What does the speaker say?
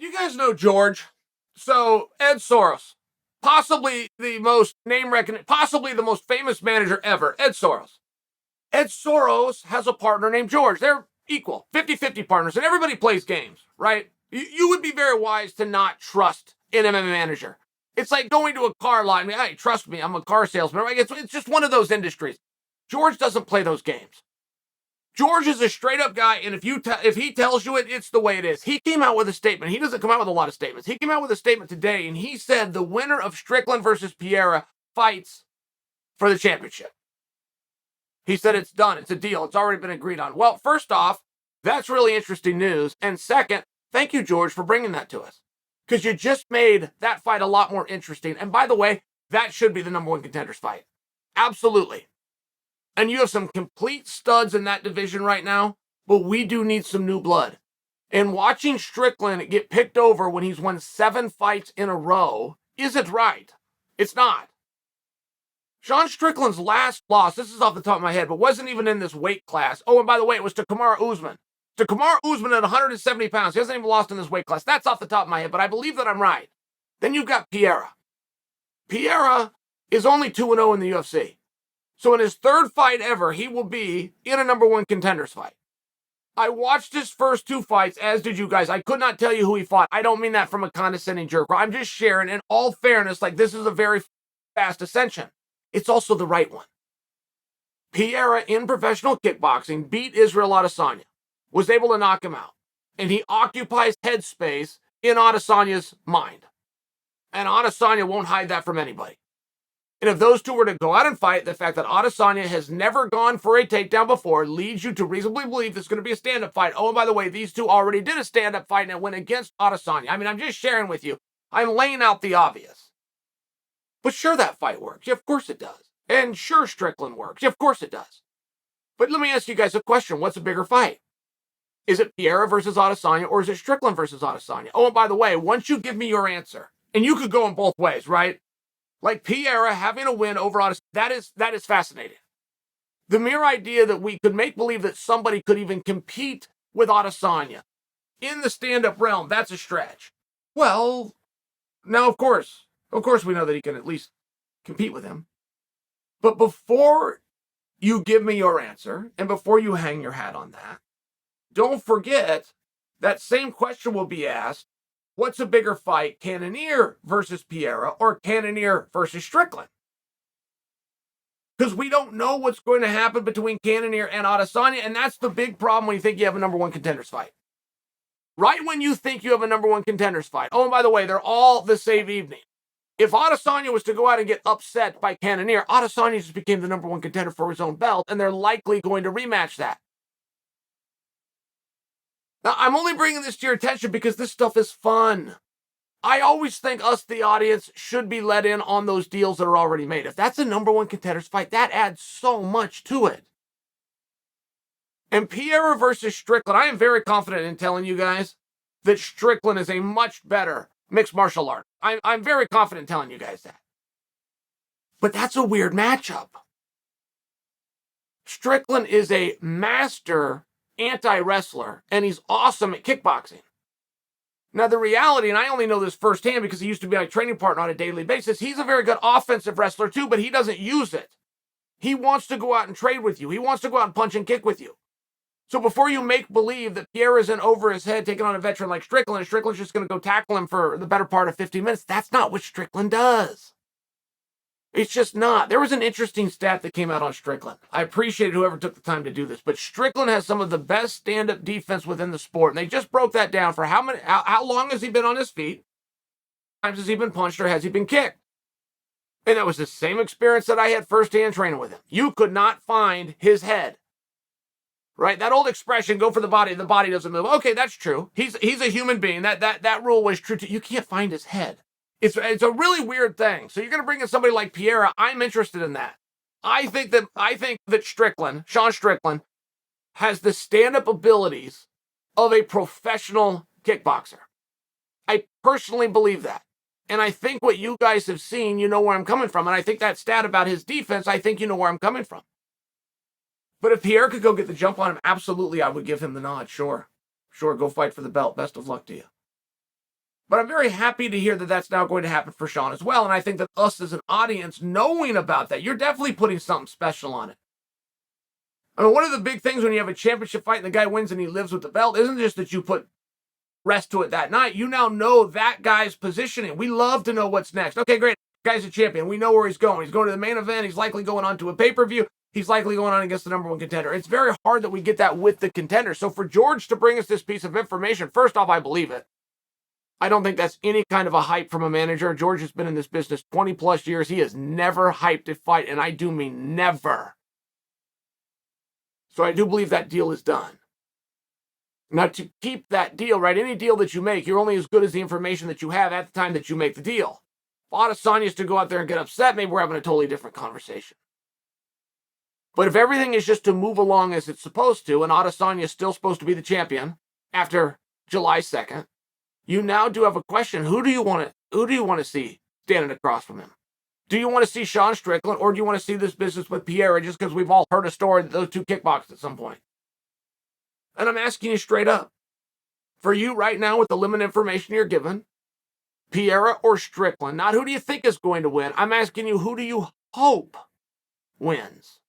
You guys know George. So Ed Soros, possibly the most possibly the most famous manager ever, Ed Soros. Ed Soros has a partner named George. They're equal, 50-50 partners, and everybody plays games, right? You would be very wise to not trust an MMA manager. It's like going to a car lot. I mean, hey, trust me, I'm a car salesman. Right? It's just one of those industries. George doesn't play those games. George is a straight-up guy, and if he tells you it, it's the way it is. He came out with a statement. He doesn't come out with a lot of statements. He came out with a statement today, and he said the winner of Strickland versus Pereira fights for the championship. He said it's done. It's a deal. It's already been agreed on. Well, first off, that's really interesting news. And second, thank you, George, for bringing that to us. Because you just made that fight a lot more interesting. And by the way, that should be the number one contenders fight. Absolutely. And you have some complete studs in that division right now, but we do need some new blood. And watching Strickland get picked over when he's won 7 fights in a row isn't right. It's not. Sean Strickland's last loss, this is off the top of my head, but wasn't even in this weight class. Oh, and by the way, it was to Kamaru Usman. To Kamaru Usman at 170 pounds. He hasn't even lost in this weight class. That's off the top of my head, but I believe that I'm right. Then you've got Pereira. Pereira is only 2-0 in the UFC. So in his 3rd fight ever, he will be in a number one contenders fight. I watched his first 2 fights, as did you guys. I could not tell you who he fought. I don't mean that from a condescending jerk. I'm just sharing, in all fairness, like this is a very fast ascension. It's also the right one. Pereira, in professional kickboxing, beat Israel Adesanya, was able to knock him out. And he occupies headspace in Adesanya's mind. And Adesanya won't hide that from anybody. And if those two were to go out and fight, the fact that Adesanya has never gone for a takedown before leads you to reasonably believe this is going to be a stand-up fight. Oh, and by the way, these two already did a stand-up fight and it went against Adesanya. I mean, I'm just sharing with you. I'm laying out the obvious. But sure, that fight works. Yeah, of course it does. And sure, Strickland works. Yeah, of course it does. But let me ask you guys a question. What's a bigger fight? Is it Pereira versus Adesanya or is it Strickland versus Adesanya? Oh, and by the way, once you give me your answer, and you could go in both ways, right? Like Pereira having a win over Adesanya, that is fascinating. The mere idea that we could make believe that somebody could even compete with Adesanya in the stand-up realm, that's a stretch. Well, now of course we know that he can at least compete with him. But before you give me your answer, and before you hang your hat on that, don't forget that same question will be asked. What's a bigger fight, Cannonier versus Pereira or Cannonier versus Strickland? Because we don't know what's going to happen between Cannonier and Adesanya, and that's the big problem when you think you have a number one contenders fight. Right when you think you have a number one contenders fight. Oh, and by the way, they're all the same evening. If Adesanya was to go out and get upset by Cannonier, Adesanya just became the number one contender for his own belt, and they're likely going to rematch that. Now, I'm only bringing this to your attention because this stuff is fun. I always think us, the audience, should be let in on those deals that are already made. If that's a number one contenders fight, that adds so much to it. And Pereira versus Strickland, I am very confident in telling you guys that Strickland is a much better mixed martial art. I'm very confident in telling you guys that. But that's a weird matchup. Strickland is a master anti-wrestler, and he's awesome at kickboxing. Now, the reality, and I only know this firsthand because he used to be my training partner on a daily basis, he's a very good offensive wrestler too, but he doesn't use it. He wants to go out and trade with you. He wants to go out and punch and kick with you. So before you make believe that Pierre isn't over his head taking on a veteran like Strickland, and Strickland's just going to go tackle him for the better part of 15 minutes, that's not what Strickland does. It's just not. There was an interesting stat that came out on Strickland. I appreciate whoever took the time to do this, but Strickland has some of the best stand-up defense within the sport, and they just broke that down for how long has he been on his feet? How many times has he been punched or has he been kicked? And that was the same experience that I had firsthand training with him. You could not find his head. Right? That old expression, go for the body doesn't move. Okay, that's true. He's a human being. That rule was true too. You can't find his head. It's a really weird thing. So you're going to bring in somebody like Pereira. I'm interested in that. I think that Strickland, Sean Strickland, has the stand-up abilities of a professional kickboxer. I personally believe that. And I think what you guys have seen, you know where I'm coming from. And I think that stat about his defense, I think you know where I'm coming from. But if Pierre could go get the jump on him, absolutely, I would give him the nod. Sure, go fight for the belt. Best of luck to you. But I'm very happy to hear that that's now going to happen for Sean as well. And I think that us as an audience knowing about that, you're definitely putting something special on it. I mean, one of the big things when you have a championship fight and the guy wins and he lives with the belt isn't just that you put rest to it that night. You now know that guy's positioning. We love to know what's next. Okay, great. Guy's a champion. We know where he's going. He's going to the main event. He's likely going on to a pay-per-view. He's likely going on against the number one contender. It's very hard that we get that with the contender. So for George to bring us this piece of information, first off, I believe it. I don't think that's any kind of a hype from a manager. George has been in this business 20 plus years. He has never hyped a fight, and I do mean never. So I do believe that deal is done. Now, to keep that deal, right, any deal that you make, you're only as good as the information that you have at the time that you make the deal. If Adesanya's to go out there and get upset, maybe we're having a totally different conversation. But if everything is just to move along as it's supposed to, and Adesanya is still supposed to be the champion after July 2nd, you now do have a question. Who do you want to see standing across from him? Do you want to see Sean Strickland, or do you want to see this business with Pereira just because we've all heard a story that those two kickboxed at some point? And I'm asking you straight up. For you right now, with the limited information you're given, Pereira or Strickland, not who do you think is going to win. I'm asking you, who do you hope wins?